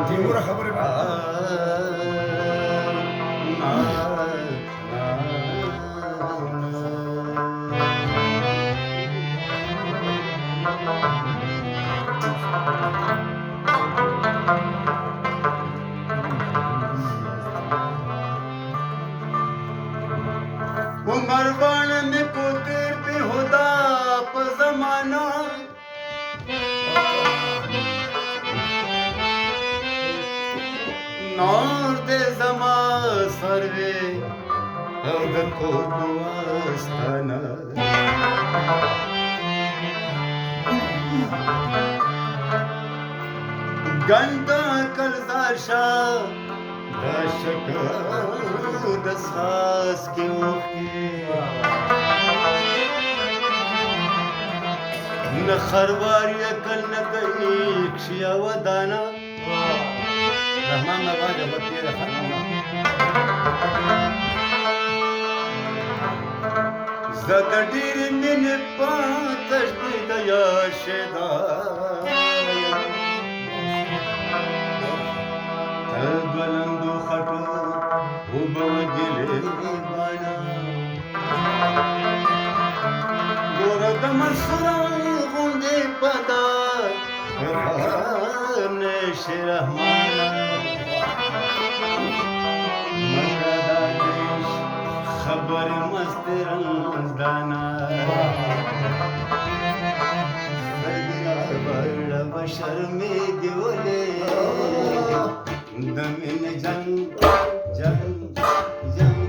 ټینګوره خبرې مه عمر بان میں کو تیر بے ہدا پا زمانہ نور دے زما سروے او د کو دواستانہ گنڈا کلزار شاہ دا شکر دا ساس کے اوخی نخروار یکل نگئی کشیا ودانا رحمان نواجه بطیر خانم زد دیر من پاتش دید یا شدا بلندو خطو و بوگلی بانا گورد مسران غندی پدا نش رحمانا مردادش خبر مستران دانا بڑ بشر میں دیولے دمین جنگ جنگ جنگ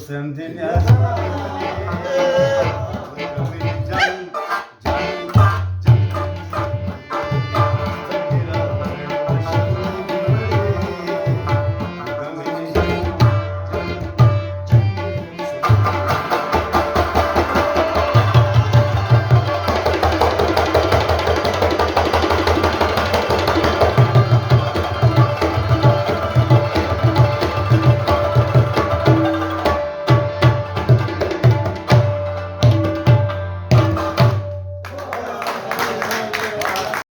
समजण्यास कमी जाणे